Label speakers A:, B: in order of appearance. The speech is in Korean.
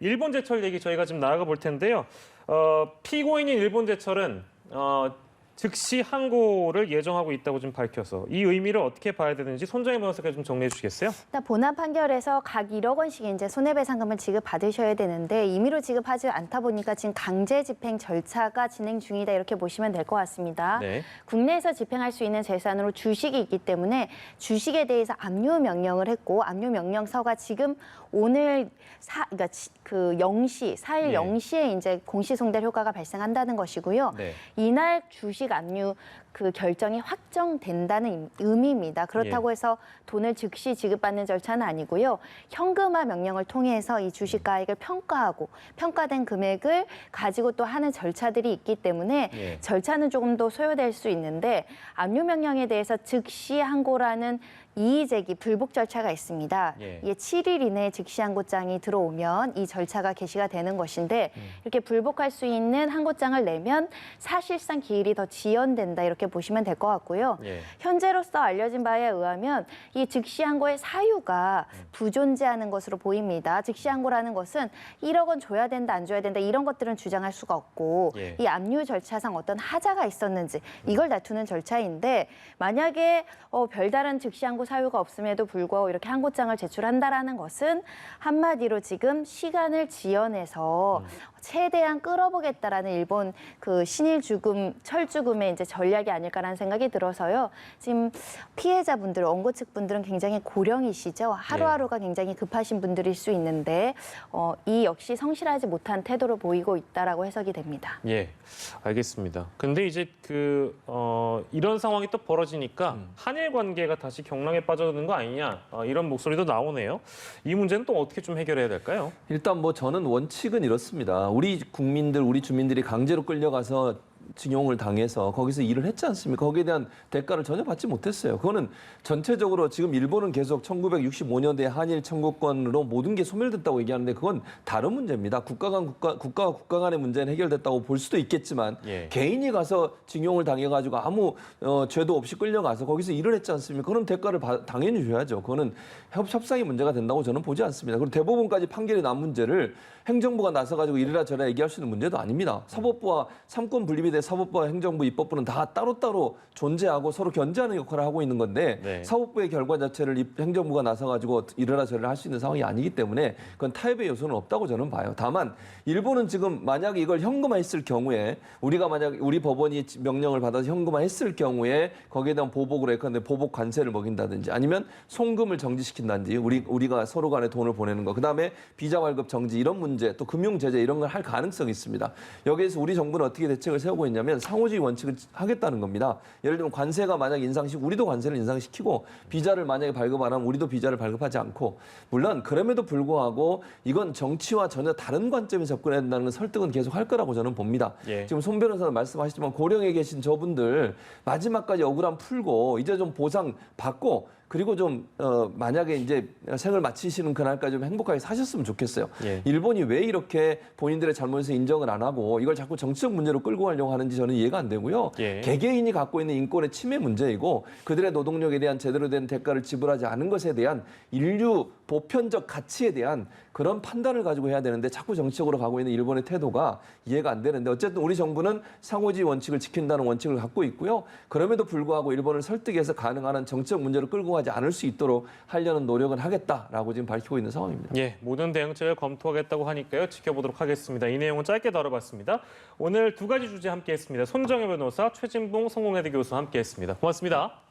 A: 일본 제철 얘기 저희가 좀 나아가 볼 텐데요. 피고인인 일본 제철은 즉시 항고를 예정하고 있다고 좀 밝혀서 이 의미를 어떻게 봐야 되는지 손정혜 변호사가 좀 정리해 주시겠어요?
B: 일단 본안 판결에서 각 1억 원씩 이제 손해배상금을 지급받으셔야 되는데 임의로 지급하지 않다 보니까 지금 강제 집행 절차가 진행 중이다 이렇게 보시면 될 것 같습니다.
A: 네.
B: 국내에서 집행할 수 있는 재산으로 주식이 있기 때문에 주식에 대해서 압류 명령을 했고 압류 명령서가 지금 오늘 그러니까 그 0시 4일
A: 네.
B: 0시에 이제 공시송달 효과가 발생한다는 것이고요.
A: 네.
B: 이날 주식 압류 그 결정이 확정된다는 의미입니다. 그렇다고 해서 돈을 즉시 지급받는 절차는 아니고요. 현금화 명령을 통해서 이 주식가액을 평가하고 평가된 금액을 가지고 또 하는 절차들이 있기 때문에 절차는 조금 더 소요될 수 있는데 압류 명령에 대해서 즉시 항고라는 이의제기 불복 절차가 있습니다. 이게 7일 이내에 즉시 항고장이 들어오면 이 절차가 개시가 되는 것인데 이렇게 불복할 수 있는 항고장을 내면 사실상 기일이 더 지연된다 이렇게 보시면 될 것 같고요. 현재로서 알려진 바에 의하면 이 즉시 항고의 사유가 부존재하는 것으로 보입니다. 즉시 항고라는 것은 1억 원 줘야 된다 안 줘야 된다 이런 것들은 주장할 수가 없고 이 압류 절차상 어떤 하자가 있었는지 이걸 다투는 절차인데 만약에 별다른 즉시 항고 사유가 없음에도 불구하고 이렇게 항고장을 제출한다라는 것은 한마디로 지금 시간을 지연해서 최대한 끌어보겠다라는 일본 그 신일 죽음, 철죽음의 이제 전략이 아닐까라는 생각이 들어서요. 지금 피해자분들, 원고 측 분들은 굉장히 고령이시죠. 하루하루가 굉장히 급하신 분들일 수 있는데 이 역시 성실하지 못한 태도를 보이고 있다라고 해석이 됩니다.
A: 예, 알겠습니다. 근데 이제 이런 상황이 또 벌어지니까 한일 관계가 다시 경랑에 빠져드는 거 아니냐 이런 목소리도 나오네요. 이 문제는 또 어떻게 좀 해결해야 될까요?
C: 일단 뭐 저는 원칙은 이렇습니다. 우리 국민들, 우리 주민들이 강제로 끌려가서 징용을 당해서 거기서 일을 했지 않습니까? 거기에 대한 대가를 전혀 받지 못했어요. 그거는 전체적으로 지금 일본은 계속 1965년대 한일 청구권으로 모든 게 소멸됐다고 얘기하는데 그건 다른 문제입니다. 국가와 국가 간의 문제는 해결됐다고 볼 수도 있겠지만 개인이 가서 징용을 당해가지고 아무 죄도 없이 끌려가서 거기서 일을 했지 않습니까? 그런 대가를 당연히 줘야죠. 그거는 협상의 문제가 된다고 저는 보지 않습니다. 그리고 대법원까지 판결이 난 문제를 행정부가 나서가지고 이래라 저래라 얘기할 수 있는 문제도 아닙니다. 사법부와 삼권 분립이 돼 사법부와 행정부, 입법부는 다 따로따로 존재하고 서로 견제하는 역할을 하고 있는 건데 사법부의 결과 자체를 행정부가 나서가지고 이래라 저래라 할 수 있는 상황이 아니기 때문에 그건 타협의 요소는 없다고 저는 봐요. 다만 일본은 지금 만약에 이걸 현금화했을 경우에 우리가 만약 우리 법원이 명령을 받아서 현금화했을 경우에 거기에 대한 보복으로 예컨대 보복 관세를 먹인다든지 아니면 송금을 정지시킨다든지 우리가 서로 간에 돈을 보내는 거 그다음에 비자 발급 정지 이런 문제 또 금융 제재 이런 걸 할 가능성이 있습니다. 여기에서 우리 정부는 어떻게 대책을 세우고 있냐면 상호주의 원칙을 하겠다는 겁니다. 예를 들면 관세가 만약 인상시키고 우리도 관세를 인상시키고 비자를 만약에 발급 안 하면 우리도 비자를 발급하지 않고 물론 그럼에도 불구하고 이건 정치와 전혀 다른 관점에서 접근해야 된다는 건 설득은 계속 할 거라고 저는 봅니다. 지금 손 변호사도 말씀하시지만 고령에 계신 저분들 마지막까지 억울함 풀고 이제 좀 보상 받고 그리고 좀 만약에 이제 생을 마치시는 그날까지 좀 행복하게 사셨으면 좋겠어요. 일본이 왜 이렇게 본인들의 잘못을 인정을 안 하고 이걸 자꾸 정치적 문제로 끌고 가려고 하는지 저는 이해가 안 되고요. 개개인이 갖고 있는 인권의 침해 문제이고 그들의 노동력에 대한 제대로 된 대가를 지불하지 않은 것에 대한 인류 보편적 가치에 대한 그런 판단을 가지고 해야 되는데 자꾸 정치적으로 가고 있는 일본의 태도가 이해가 안 되는데 어쨌든 우리 정부는 상호주의 원칙을 지킨다는 원칙을 갖고 있고요. 그럼에도 불구하고 일본을 설득해서 가능한 한 정치적 문제를 끌고 가지 않을 수 있도록 하려는 노력은 하겠다라고 지금 밝히고 있는 상황입니다.
A: 모든 대응책을 검토하겠다고 하니까요. 지켜보도록 하겠습니다. 이 내용은 짧게 다뤄봤습니다. 오늘 두 가지 주제 함께했습니다. 손정혜 변호사, 최진봉 성공회대 교수와 함께했습니다. 고맙습니다.